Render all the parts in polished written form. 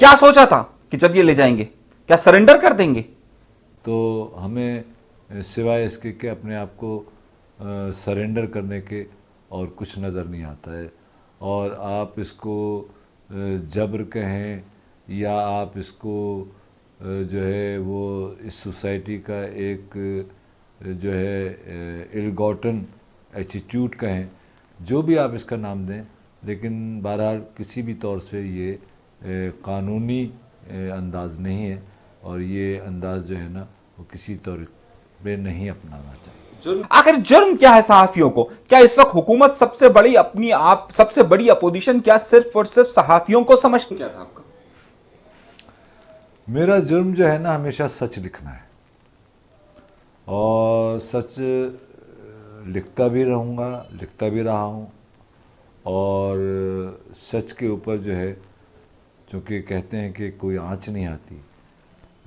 کیا سوچا تھا کہ جب یہ لے جائیں گے کیا سرنڈر کر دیں گے؟ تو ہمیں سوائے اس کے کہ اپنے آپ کو سرنڈر کرنے کے اور کچھ نظر نہیں آتا ہے. اور آپ اس کو جبر کہیں یا آپ اس کو جو ہے وہ اس سوسائٹی کا ایک جو ہے ایل گاٹن ایٹیٹیوڈ کہیں، جو بھی آپ اس کا نام دیں، لیکن بہرحال کسی بھی طور سے یہ قانونی انداز نہیں ہے، اور یہ انداز جو ہے نا وہ کسی طور پہ نہیں اپنانا چاہیے. آخر جرم کیا ہے صحافیوں کو؟ کیا اس وقت حکومت سب سے بڑی اپوزیشن کیا صرف اور صرف صحافیوں کو سمجھتی؟ کیا تھا آپ کا؟ میرا جرم جو ہے نا ہمیشہ سچ لکھنا ہے، اور سچ لکھتا بھی رہوں گا، لکھتا بھی رہا ہوں. اور سچ کے اوپر جو ہے چونکہ کہتے ہیں کہ کوئی آنچ نہیں آتی،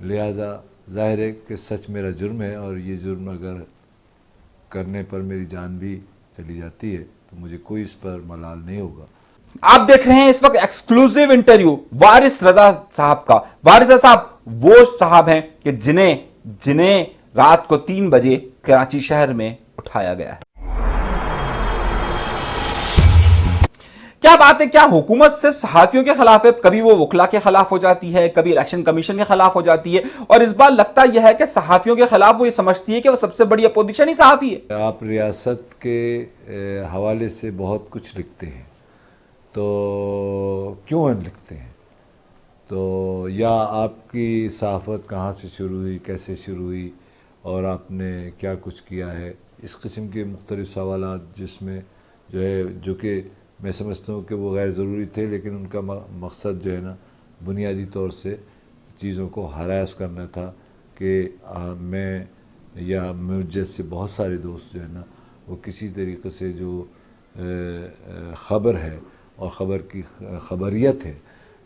لہٰذا ظاہر ہے کہ سچ میرا جرم ہے، اور یہ جرم اگر کرنے پر میری جان بھی چلی جاتی ہے تو مجھے کوئی اس پر ملال نہیں ہوگا. آپ دیکھ رہے ہیں اس وقت ایکسکلوزیو انٹرویو وارث رضا صاحب کا. وارث رضا صاحب وہ صاحب ہیں کہ جنہیں رات کو 3 بجے کراچی شہر میں اٹھایا گیا ہے. کیا بات ہے، کیا حکومت صرف صحافیوں کے خلاف ہے؟ کبھی وہ وکلا کے خلاف ہو جاتی ہے، کبھی الیکشن کمیشن کے خلاف ہو جاتی ہے، اور اس بار لگتا یہ ہے کہ صحافیوں کے خلاف وہ یہ سمجھتی ہے کہ وہ سب سے بڑی اپوزیشن ہی صحافی ہے. آپ ریاست کے حوالے سے بہت کچھ لکھتے ہیں، تو کیوں لکھتے ہیں؟ تو یا آپ کی صحافت کہاں سے شروع ہوئی، کیسے شروع ہوئی، اور آپ نے کیا کچھ کیا ہے، اس قسم کے مختلف سوالات جس میں جو کہ میں سمجھتا ہوں کہ وہ غیر ضروری تھے، لیکن ان کا مقصد جو ہے نا بنیادی طور سے چیزوں کو ہراس کرنا تھا کہ میں یا مجھ جیسے بہت سارے دوست جو ہے نا وہ کسی طریقے سے جو خبر ہے اور خبر کی خبریت ہے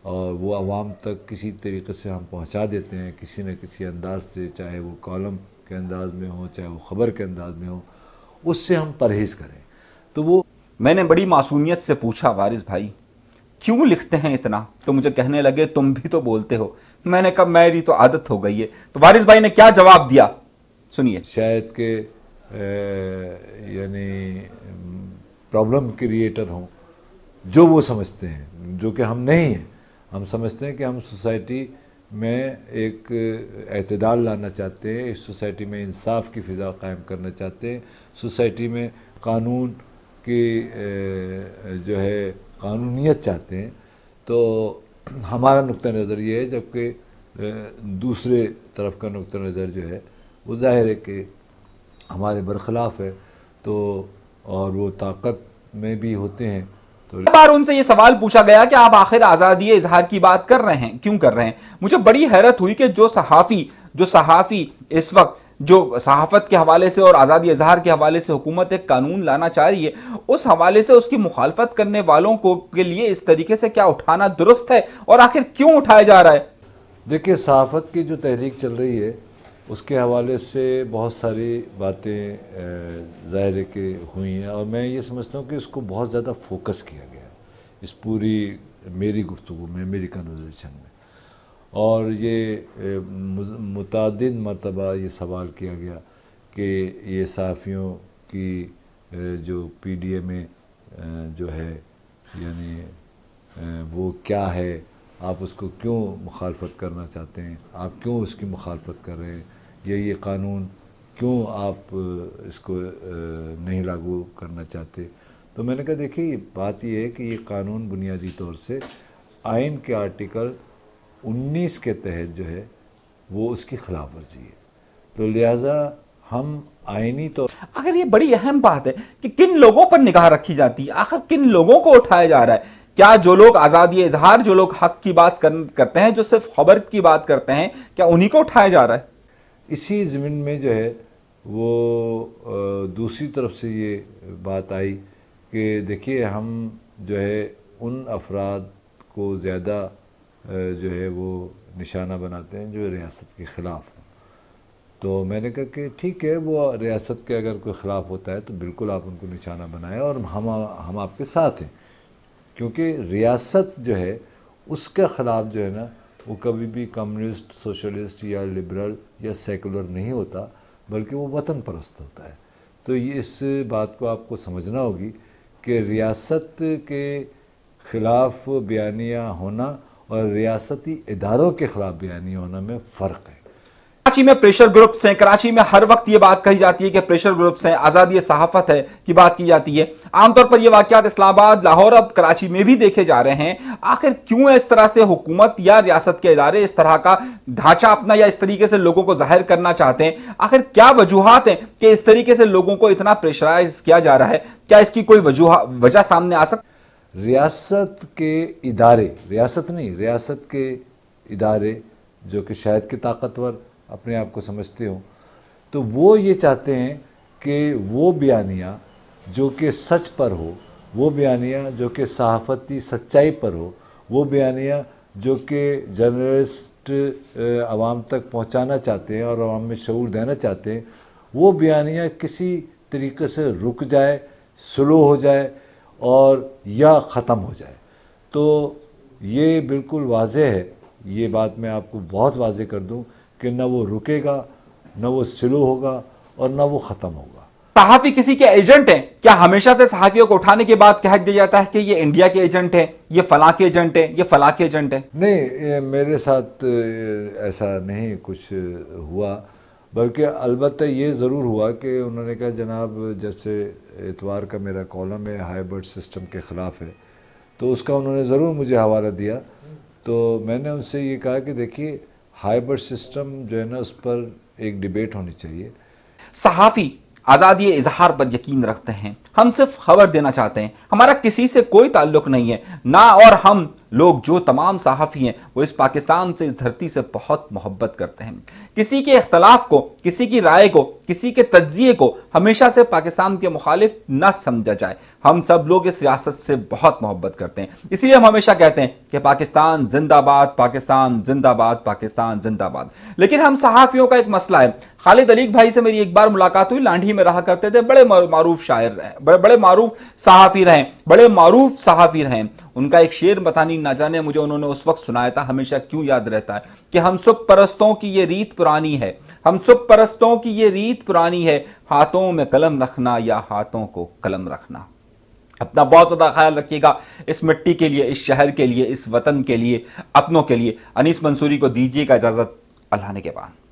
اور وہ عوام تک کسی طریقے سے ہم پہنچا دیتے ہیں کسی نہ کسی انداز سے، چاہے وہ کالم کے انداز میں ہو، چاہے وہ خبر کے انداز میں ہو، اس سے ہم پرہیز کریں. تو وہ میں نے بڑی معصومیت سے پوچھا، وارث بھائی کیوں لکھتے ہیں اتنا؟ تو مجھے کہنے لگے تم بھی تو بولتے ہو. میں نے کہا میری تو عادت ہو گئی ہے. تو وارث بھائی نے کیا جواب دیا سنیے. شاید کہ یعنی پرابلم کریٹر ہوں جو وہ سمجھتے ہیں، جو کہ ہم نہیں ہیں. ہم سمجھتے ہیں کہ ہم سوسائٹی میں ایک اعتدال لانا چاہتے ہیں، اس سوسائٹی میں انصاف کی فضا قائم کرنا چاہتے ہیں، سوسائٹی میں قانون کی جو ہے قانونیت چاہتے ہیں. تو ہمارا نقطہ نظر یہ ہے، جبکہ دوسرے طرف کا نقطہ نظر جو ہے وہ ظاہر ہے کہ ہمارے برخلاف ہے. تو اور وہ طاقت میں بھی ہوتے ہیں. تو بار ان سے یہ سوال پوچھا گیا کہ آپ آخر آزادی اظہار کی بات کر رہے ہیں، کیوں کر رہے ہیں؟ مجھے بڑی حیرت ہوئی کہ جو صحافی اس وقت جو صحافت کے حوالے سے اور آزادی اظہار کے حوالے سے حکومت ایک قانون لانا چاہ رہی ہے، اس حوالے سے اس کی مخالفت کرنے والوں کے لیے اس طریقے سے کیا اٹھانا درست ہے، اور آخر کیوں اٹھایا جا رہا ہے؟ دیکھیے، صحافت کی جو تحریک چل رہی ہے اس کے حوالے سے بہت ساری باتیں ظاہر ہے کہ ہوئی ہیں، اور میں یہ سمجھتا ہوں کہ اس کو بہت زیادہ فوکس کیا گیا ہے اس پوری میری گفتگو میں، میری کنورسیشن میں. اور یہ متعدد مرتبہ یہ سوال کیا گیا کہ یہ صحافیوں کی جو پی ڈی اے میں جو ہے یعنی وہ کیا ہے، آپ اس کو کیوں مخالفت کرنا چاہتے ہیں، آپ کیوں اس کی مخالفت کر رہے ہیں، یہ قانون کیوں آپ اس کو نہیں لاگو کرنا چاہتے. تو میں نے کہا دیکھیے، بات یہ ہے کہ یہ قانون بنیادی طور سے آئین کے آرٹیکل 19 کے تحت جو ہے وہ اس کی خلاف ورزی ہے. تو لہٰذا ہم آئینی طور اگر یہ بڑی اہم بات ہے کہ کن لوگوں پر نگاہ رکھی جاتی ہے، آخر کن لوگوں کو اٹھایا جا رہا ہے؟ کیا جو لوگ آزادی اظہار، جو لوگ حق کی بات کرتے ہیں، جو صرف خبر کی بات کرتے ہیں، کیا انہی کو اٹھایا جا رہا ہے؟ اسی ضمن میں جو ہے وہ دوسری طرف سے یہ بات آئی کہ دیکھیے، ہم جو ہے ان افراد کو زیادہ جو ہے وہ نشانہ بناتے ہیں جو ریاست کے خلاف ہوں. تو میں نے کہا کہ ٹھیک ہے، وہ ریاست کے اگر کوئی خلاف ہوتا ہے تو بالکل آپ ان کو نشانہ بنائیں، اور ہم آپ کے ساتھ ہیں، کیونکہ ریاست جو ہے اس کے خلاف جو ہے نا وہ کبھی بھی کمیونسٹ، سوشلسٹ یا لبرل یا سیکولر نہیں ہوتا، بلکہ وہ وطن پرست ہوتا ہے۔ تو یہ اس بات کو آپ کو سمجھنا ہوگی کہ ریاست کے خلاف بیانیہ ہونا اور ریاستی اداروں کے خلاف بیانیہ ہونا میں فرق ہے۔ کراچی میں پریشر گروپس ہیں، کراچی میں ہر وقت یہ بات کہی جاتی ہے کہ پریشر گروپس ہیں، آزادی صحافت ہے کی بات کی جاتی ہے۔ عام طور پر یہ واقعات اسلام آباد، لاہور، اب کراچی میں بھی دیکھے جا رہے ہیں۔ آخر کیوں اس طرح سے حکومت یا ریاست کے ادارے اس طرح کا ڈھانچہ اپنا یا اس طریقے سے لوگوں کو ظاہر کرنا چاہتے ہیں؟ آخر کیا وجوہات ہیں کہ اس طریقے سے لوگوں کو اتنا پریشرائز کیا جا رہا ہے؟ کیا اس کی کوئی وجہ سامنے آ سکتی؟ ریاست کے ادارے، ریاست نہیں، ریاست کے ادارے جو کہ شاید کہ طاقتور اپنے آپ کو سمجھتے ہوں، تو وہ یہ چاہتے ہیں کہ وہ بیانیہ جو کہ سچ پر ہو، وہ بیانیہ جو کہ صحافتی سچائی پر ہو، وہ بیانیہ جو کہ جرنلسٹ عوام تک پہنچانا چاہتے ہیں اور عوام میں شعور دینا چاہتے ہیں، وہ بیانیہ کسی طریقے سے رک جائے، سلو ہو جائے اور یا ختم ہو جائے۔ تو یہ بالکل واضح ہے، یہ بات میں آپ کو بہت واضح کر دوں کہ نہ وہ رکے گا، نہ وہ سلو ہوگا اور نہ وہ ختم ہوگا۔ صحافی کسی کے ایجنٹ ہیں؟ کیا ہمیشہ سے صحافیوں کو اٹھانے کے بعد کہہ دیا جاتا ہے کہ یہ انڈیا کے ایجنٹ ہیں، یہ فلاں کے ایجنٹ ہیں، یہ فلاں کے ایجنٹ ہیں؟ نہیں، میرے ساتھ ایسا نہیں کچھ ہوا، بلکہ البتہ یہ ضرور ہوا کہ انہوں نے کہا جناب جیسے اتوار کا میرا کالم ہے ہائبرڈ سسٹم کے خلاف ہے، تو اس کا انہوں نے ضرور مجھے حوالہ دیا۔ تو میں نے ان سے یہ کہا کہ دیکھیے ہائبرڈ سسٹم جو ہے نا اس پر ایک ڈیبیٹ ہونی چاہیے۔ صحافی آزادی اظہار پر یقین رکھتے ہیں، ہم صرف خبر دینا چاہتے ہیں، ہمارا کسی سے کوئی تعلق نہیں ہے نہ، اور ہم لوگ جو تمام صحافی ہیں وہ اس پاکستان سے، اس دھرتی سے بہت محبت کرتے ہیں۔ کسی کے اختلاف کو، کسی کی رائے کو، کسی کے تجزیے کو ہمیشہ سے پاکستان کے مخالف نہ سمجھا جائے۔ ہم سب لوگ اس ریاست سے بہت محبت کرتے ہیں، اس لیے ہم ہمیشہ کہتے ہیں کہ پاکستان زندہ باد، پاکستان زندہ باد، پاکستان زندہ باد۔ لیکن ہم صحافیوں کا ایک مسئلہ ہے۔ خالد علیق بھائی سے میری ایک بار ملاقات ہوئی، لانڈھی میں رہا کرتے تھے، بڑے معروف شاعر رہے، بڑے معروف صحافی رہے، بڑے معروف صحافی رہے۔ ان کا ایک شعر بتانی نہ جانے مجھے انہوں نے اس وقت سنایا تھا، ہمیشہ کیوں یاد رہتا ہے کہ ہم سب پرستوں کی یہ ریت پرانی ہے، ہم سب پرستوں کی یہ ریت پرانی ہے، ہاتھوں میں قلم رکھنا یا ہاتھوں کو قلم رکھنا۔ اپنا بہت زیادہ خیال رکھیے گا، اس مٹی کے لیے، اس شہر کے لیے، اس وطن کے لیے، اپنوں کے لیے۔ انیس منصوری کو دیجیے گا اجازت، اللہ نے کے بعد۔